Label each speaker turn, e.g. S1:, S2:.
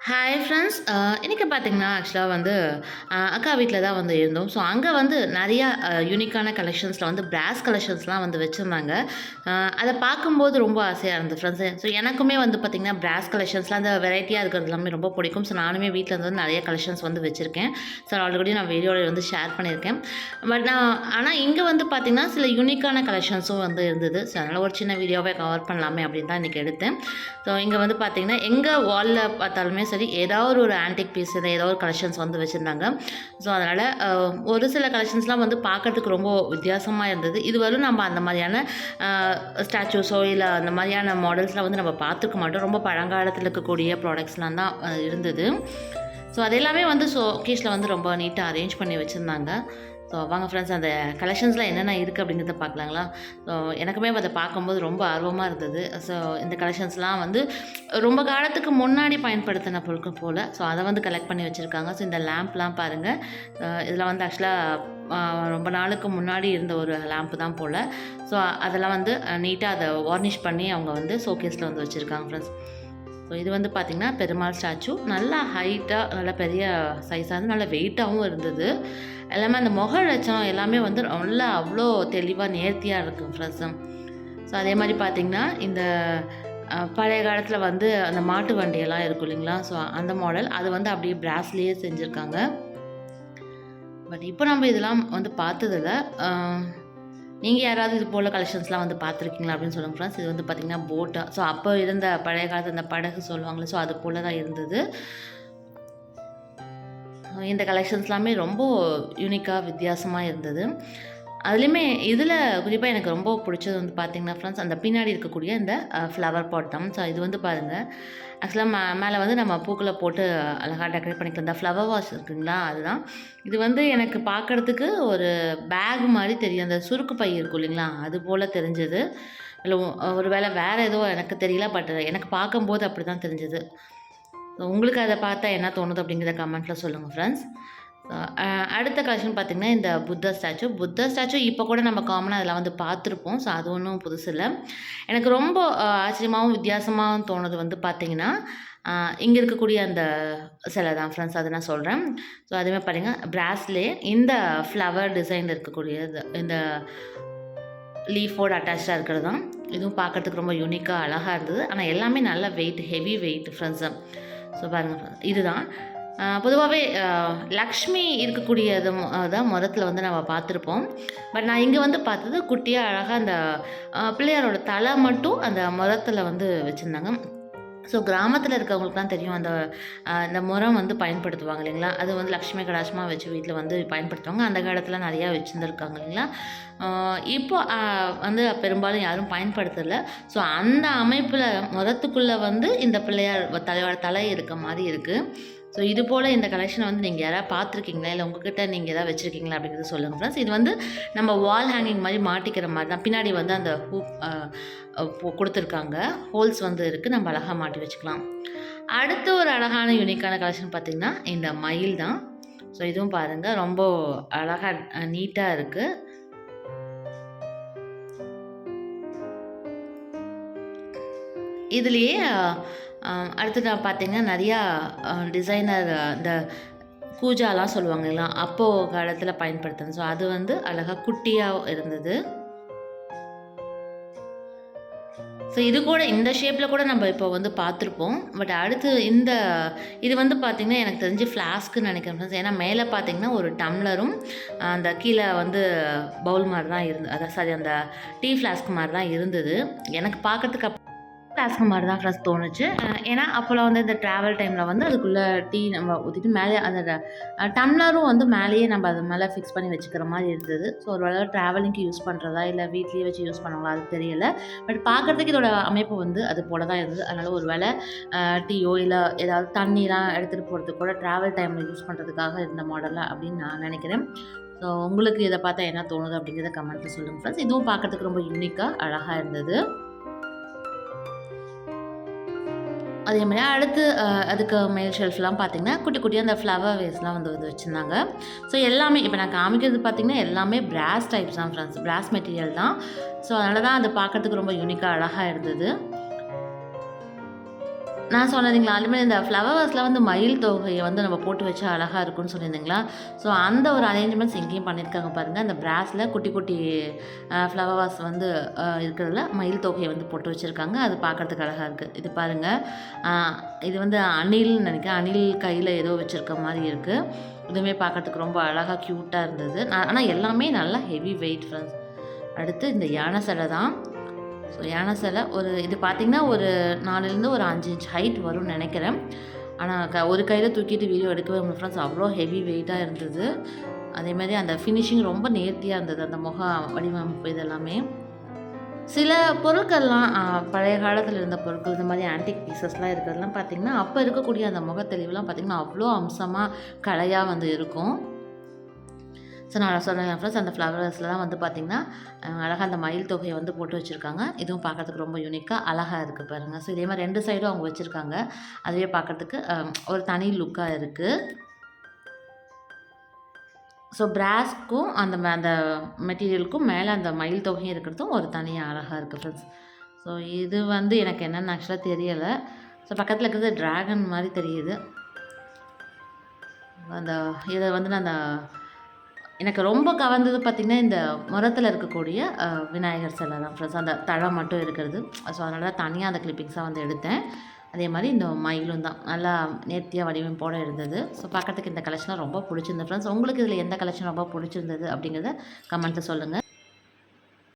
S1: Hi friends. இன்றைக்கி பார்த்தீங்கன்னா, ஆக்சுவலாக வந்து அக்கா வீட்டில் தான் வந்து இருந்தோம். ஸோ அங்கே வந்து நிறையா யூனிக்கான கலெக்ஷன்ஸில் வந்து பிராஸ் கலெக்ஷன்ஸ்லாம் வந்து வச்சுருந்தாங்க. அதை பார்க்கும்போது ரொம்ப ஆசையாக இருந்தது ஃப்ரெண்ட்ஸு. ஸோ எனக்குமே வந்து பார்த்திங்கன்னா, பிராஸ் கலெக்ஷன்ஸ்லாம் அந்த வெரைட்டியாக இருக்கிறது எல்லாமே ரொம்ப பிடிக்கும். ஸோ நானுமே வீட்டில் வந்து நிறைய கலெக்ஷன்ஸ் வந்து வச்சுருக்கேன். ஸோ ஆல்ரெடி நான் வீடியோவில் வந்து ஷேர் பண்ணியிருக்கேன். பட் ஆனால் இங்கே வந்து பார்த்திங்கன்னா, சில யூனிக்கான கலெக்ஷன்ஸும் வந்து இருந்தது. ஸோ அதனால் ஒரு சின்ன வீடியோவை கவர் பண்ணலாமே அப்படின்னு தான் இன்றைக்கி எடுத்தேன். ஸோ இங்கே வந்து பார்த்திங்கன்னா, எங்கள் வாலில் பார்த்தாலுமே சரி ஏதாவது ஒரு ஆன்டிக் பீஸ் ஏதோ ஒரு கலெக்ஷன்ஸ் வந்து வச்சுருந்தாங்க. ஸோ அதனால் ஒரு சில கலெக்ஷன்ஸ்லாம் வந்து பார்க்கறதுக்கு ரொம்ப வித்தியாசமாக இருந்தது. இதுவரையும் நம்ம அந்த மாதிரியான ஸ்டாச்சூஸோ இல்லை அந்த மாதிரியான மாடல்ஸ்லாம் வந்து நம்ம பார்த்துருக்க மாட்டோம். ரொம்ப பழங்காலத்தில் இருக்கக்கூடிய ப்ராடக்ட்ஸ்லாம் தான் இருந்தது. ஸோ அது எல்லாமே வந்து ஷோகேஸில் வந்து ரொம்ப நீட்டாக அரேஞ்ச் பண்ணி வச்சுருந்தாங்க. ஸோ வாங்க ஃப்ரெண்ட்ஸ், அந்த கலெக்ஷன்ஸ்லாம் என்னென்ன இருக்குது அப்படிங்கிறத பார்க்கலாங்களா. ஸோ எனக்குமே அதை பார்க்கும்போது ரொம்ப ஆர்வமாக இருந்தது. ஸோ இந்த கலெக்ஷன்ஸ்லாம் வந்து ரொம்ப காலத்துக்கு முன்னாடி பயன்படுத்தின பொருட்கள் போல். ஸோ அதை வந்து கலெக்ட் பண்ணி வச்சுருக்காங்க. ஸோ இந்த லேம்ப்லாம் பாருங்கள். இதில் வந்து ஆக்சுவலாக ரொம்ப நாளுக்கு முன்னாடி இருந்த ஒரு லேம்ப்பு தான் போல். ஸோ அதெல்லாம் வந்து நீட்டாக அதை வார்னிஷ் பண்ணி அவங்க வந்து ஷோகேஸில் வந்து வச்சுருக்காங்க ஃப்ரெண்ட்ஸ். ஸோ இது வந்து பார்த்திங்கன்னா பெருமாள் ஸ்டாச்சு. நல்லா ஹைட்டாக நல்லா பெரிய சைஸாக இருந்து நல்லா வெயிட்டாகவும் இருந்தது. எல்லாமே அந்த முக லட்சணம் எல்லாமே வந்து நல்லா அவ்வளோ தெளிவாக நேர்த்தியாக இருக்கும் ஃப்ரெண்ட்ஸு. ஸோ அதே மாதிரி பார்த்திங்கன்னா இந்த பழைய காலத்தில் வந்து அந்த மாட்டு வண்டியெல்லாம் இருக்கும் இல்லைங்களா. ஸோ அந்த மாடல் அது வந்து அப்படியே பிராஸ்லேயே செஞ்சுருக்காங்க. பட் இப்போ நம்ம இதெல்லாம் வந்து பார்த்ததில்ல. நீங்கள் யாராவது இது போல் கலெக்ஷன்ஸ்லாம் வந்து பார்த்துருக்கீங்களா அப்படின்னு சொல்லுங்கள் ஃப்ரெண்ட்ஸ். இது வந்து பார்த்திங்கன்னா போட்டு. ஸோ அப்போ இருந்த பழைய காலத்து அந்த படகு சொல்லுவாங்களே, ஸோ அது போல் தான் இருந்தது. இந்த கலெக்ஷன்ஸ்லாமே ரொம்ப யூனிக்காக வித்தியாசமாக இருந்தது. அதுலேயுமே இதில் குறிப்பாக எனக்கு ரொம்ப பிடிச்சது வந்து பார்த்திங்கன்னா ஃப்ரெண்ட்ஸ், அந்த பின்னாடி இருக்கக்கூடிய இந்த ஃப்ளவர் பாட் தான். ஸோ இது வந்து பாருங்கள், ஆக்சுவலாக மேலே வந்து நம்ம பூக்களை போட்டு அழகாக டெக்கரேட் பண்ணிக்கலாம். இந்த ஃப்ளவர் வாஷ் இருக்குங்களா, அதுதான். இது வந்து எனக்கு பார்க்குறதுக்கு ஒரு பேக் மாதிரி தெரியும். அந்த சுருக்கு பை இருக்கும் இல்லைங்களா, அது போல் தெரிஞ்சது. இல்லை ஒரு வேளை வேறு ஏதோ எனக்கு தெரியல. பட் எனக்கு பார்க்கும்போது அப்படி தான் தெரிஞ்சது. உங்களுக்கு அதை பார்த்தா என்ன தோணுது அப்படிங்கிறத கமெண்ட்டில் சொல்லுங்கள் ஃப்ரெண்ட்ஸ். அடுத்த கலெக்ஷன் பார்த்திங்கன்னா இந்த புத்தர் ஸ்டாச்சு இப்போ கூட நம்ம காமனாக அதில் வந்து பார்த்துருப்போம். ஸோ அது ஒன்றும் புதுசு இல்லை. எனக்கு ரொம்ப ஆச்சரியமாகவும் வித்தியாசமாகவும் தோணுது வந்து பார்த்திங்கன்னா, இங்கே இருக்கக்கூடிய அந்த சிலை தான் ஃப்ரெண்ட்ஸ், அதை நான் சொல்கிறேன். ஸோ அதுவுமே பாருங்கள், பிராஸ்லே இந்த ஃப்ளவர் டிசைன் இருக்கக்கூடியது, இந்த லீஃபோடு அட்டாச்சாக இருக்கிறது தான். இதுவும் பார்க்குறதுக்கு ரொம்ப யூனிக்காக அழகாக இருந்தது. ஆனால் எல்லாமே நல்ல weight, heavy weight friends. So பாருங்கள், இதுதான் பொதுவாகவே லக்ஷ்மி இருக்கக்கூடியது தான் மரத்தில் வந்து நம்ம பார்த்துருப்போம். பட் நான் இங்கே வந்து பார்த்தது குட்டியாக அழகாக அந்த பிள்ளையாரோட தலை மட்டும் அந்த மரத்தில் வந்து வச்சுருந்தாங்க. ஸோ கிராமத்தில் இருக்கவங்களுக்கு தான் தெரியும். அந்த முறம் வந்து பயன்படுத்துவாங்க இல்லைங்களா, அது வந்து லக்ஷ்மி கடாட்சமாக வச்சு வீட்டில் வந்து பயன்படுத்துவாங்க. அந்த காலத்தில் நிறையா வச்சுருந்துருக்காங்க இல்லைங்களா. இப்போ வந்து பெரும்பாலும் யாரும் பயன்படுத்தலை. ஸோ அந்த அமைப்பில் முறத்துக்குள்ளே வந்து இந்த பிள்ளையார் தலையோட தலை இருக்க மாதிரி இருக்குது. ஸோ இது போல் இந்த கலெக்ஷனை வந்து நீங்கள் யாராவது பார்த்துருக்கீங்களா, இல்லை உங்கள்கிட்ட நீங்கள் எதாவது வச்சுருக்கீங்களா அப்படிங்கிறத சொல்லுங்கள் ஃப்ரெண்ட்ஸ். இது வந்து நம்ம வால் ஹேங்கிங் மாதிரி மாட்டிக்கிற மாதிரி தான். பின்னாடி வந்து அந்த ஹூப் கொடுத்துருக்காங்க, ஹோல்ஸ் வந்து இருக்குது, நம்ம அழகாக மாட்டி வச்சுக்கலாம். அடுத்து ஒரு அழகான யூனிக்கான கலெக்ஷன் பார்த்திங்கன்னா இந்த மயில் தான். ஸோ இதுவும் பாருங்கள், ரொம்ப அழகாக நீட்டாக இருக்குது. இதுலேயே அடுத்தது பார்த்திங்கன்னா நிறையா டிசைனர் இந்த கூஜாலாம் சொல்லுவாங்க இல்லைங்களா, அப்போது காலத்தில் பயன்படுத்துறது. ஸோ அது வந்து அழகாக குட்டியாக இருந்தது. ஸோ இது கூட இந்த ஷேப்பில் கூட நம்ம இப்போ வந்து பார்த்துருப்போம். பட் அடுத்து இது வந்து பார்த்திங்கன்னா எனக்கு தெரிஞ்சு ஃப்ளாஸ்க்குன்னு நினைக்கிறேன் ஃப்ரெண்ட்ஸ். ஏன்னா மேலே பார்த்திங்கன்னா ஒரு டம்ளரும் அந்த கீழே வந்து பவுல் மாதிரி தான் அதான் அந்த டீ ஃப்ளாஸ்க் மாதிரி தான் இருந்தது. எனக்கு பார்க்குறதுக்கு ஃப்ளாஸ்க் மாதிரி தான் ஃப்ரெண்ட்ஸ் தோணுச்சு. ஏன்னா அப்போல்லாம் வந்து இந்த ட்ராவல் டைமில் வந்து அதுக்குள்ளே டீ நம்ம ஊற்றிட்டு மேலே அந்த டம்ளரும் வந்து மேலேயே நம்ம அது மேலே ஃபிக்ஸ் பண்ணி வச்சுக்கிற மாதிரி இருந்தது. ஸோ ஒரு வேளை ட்ராவலிங்க்கு யூஸ் பண்ணுறதா இல்லை வீட்லேயே வச்சு யூஸ் பண்ணுவாங்களா அது தெரியலை. பட் பார்க்குறதுக்கு இதோட அமைப்பு வந்து அது போல தான் இருந்தது. அதனால் ஒரு வேளை டீயோ இல்லை ஏதாவது தண்ணிலாம் எடுத்துகிட்டு போகிறதுக்கு கூட ட்ராவல் டைமில் யூஸ் பண்ணுறதுக்காக இருந்த மாடலாக அப்படின்னு நான் நினைக்கிறேன். ஸோ உங்களுக்கு இதை பார்த்தா என்ன தோணுது அப்படிங்கிறத கமெண்ட்டில் சொல்லுங்கள் ஃப்ரெண்ட்ஸ். இதுவும் பார்க்குறதுக்கு ரொம்ப யூனிக்காக அழகாக இருந்தது. அதே மாதிரி அடுத்து அதுக்கு மேல் ஷெல்ஃப்லாம் பார்த்திங்கன்னா குட்டி குட்டியாக அந்த ஃப்ளவர் வேஸ்லாம் வந்து வச்சுருந்தாங்க. ஸோ எல்லாமே இப்போ நான் காமிக்கிறது பார்த்திங்கன்னா எல்லாமே பிராஸ் டைப்ஸ் தான் ஃப்ரெண்ட்ஸ், பிராஸ் மெட்டீரியல் தான். ஸோ அதனால தான் அது பார்க்குறதுக்கு ரொம்ப யூனிக்காக அழகாக இருந்தது. நான் சொன்னதுங்களா, அதுமாரி இந்த ஃப்ளவர் வாஸ்ல வந்து மயில் தொகைய வந்து நம்ம போட்டு வச்சா அழகா இருக்கும்னு சொல்லியிருந்தீங்களா? ஸோ அந்த ஒரு அரேஞ்ச்மெண்ட்ஸ் இங்கேயும் பண்ணியிருக்காங்க பாருங்க. அந்த பிராஸ்ல குட்டி குட்டி ஃப்ளவர் வாஸ் வந்து இருக்கிறதுல மயில் தொகைய வந்து போட்டு வச்சிருக்காங்க. அது பார்க்கறதுக்கு அழகா இருக்கு. இது பாருங்க. அ இது வந்து அணில்ன்னு நெனைக்கிறேன். அணில் கையில ஏதோ வச்சிருக்க மாரி இருக்கு. இதுவுமே பார்க்கறதுக்கு ரொம்ப அழகா க்யூட்டா இருந்தது. ஆனா எல்லாமே நல்லா ஹெவி வெயிட் ஃப்ரெண்ட்ஸ். அடுத்து இந்த யானை சிலை தான். ஸோ யானை சிலை இது பார்த்தீங்கன்னா, ஒரு 4லேருந்து ஒரு 5 இன்ச் ஹைட் வரும்னு நெனைக்கிறேன். ஆனா ஒரு கையில தூக்கிட்டு வீடியோ எடுக்கவே முடியல ஃப்ரெண்ட்ஸ். அவ்வளோ ஹெவி வெயிட்டா இருந்தது. அதேமாரி அந்த ஃபினிஷிங் ரொம்ப நேர்த்தியா இருந்தது. அந்த முக வடிவமைப்பு இதெல்லாமே. சில பொருட்கள்லாம் பழைய காலத்துல இருந்த பொருட்கள், இந்த மாரி ஆன்டிக் பீசஸ்லாம் இருக்கிறதெல்லாம் பார்த்தீங்கன்னா, அப்ப இருக்கக்கூடிய அந்த முகத்தெளிவுலாம் பார்த்தீங்கன்னா, அவ்வளோ அம்சமா, கலையா வந்து இருக்கும். ஸோ நான் சொன்னேன்ல ஃப்ரெண்ட்ஸ், அந்த ஃப்ளவர்ஸ்லாம் வந்து பார்த்திங்கன்னா, அழகா அந்த மயில் தொகைய வந்து போட்டு வச்சுருக்காங்க. இதுவும் பார்க்கறதுக்கு ரொம்ப யூனிக்கா, அழகா இருக்குது பாருங்க. ஸோ இதே மாரி 2 சைடும் அவங்க வச்சுருக்காங்க. அதுவே பார்க்கறதுக்கு ஒரு தனி லுக்கா இருக்கு. ஸோ பிராஸ்க்கும் அந்த மெட்டீரியலுக்கும் மேல அந்த மயில் தொகையும் இருக்கிறதும் ஒரு தனியா அழகா இருக்கு ஃப்ரெண்ட்ஸ். ஸோ இது வந்து எனக்கு என்னன்னு ஆக்சுவலா தெரியல. ஸோ பக்கத்துல இருக்கிறது டிராகன் மாரி தெரியுது. அந்த இத வந்து நான் எனக்கு ரொம்ப கவர்ந்தது பார்த்திங்கன்னா, இந்த மரத்தில இருக்கக்கூடிய விநாயகர் சிலை தான் ஃப்ரெண்ட்ஸ். அந்த தழம் மட்டும் இருக்கிறது. ஸோ அதனால தான் தனியா அந்த கிளிப்பிங்ஸா வந்து எடுத்தேன். அதே மாரி இந்த மயிலும் தான். நல்லா நேர்த்தியா வடிவமைப்போட இருந்தது. ஸோ பார்க்கறதுக்கு இந்த கலெக்ஷன்லாம் ரொம்ப புடிச்சிருந்தது ஃப்ரெண்ட்ஸ். உங்களுக்கு இதில எந்த கலெக்ஷன் ரொம்ப புடிச்சிருந்தது அப்படிங்கிறத கமெண்ட்ல சொல்லுங்க.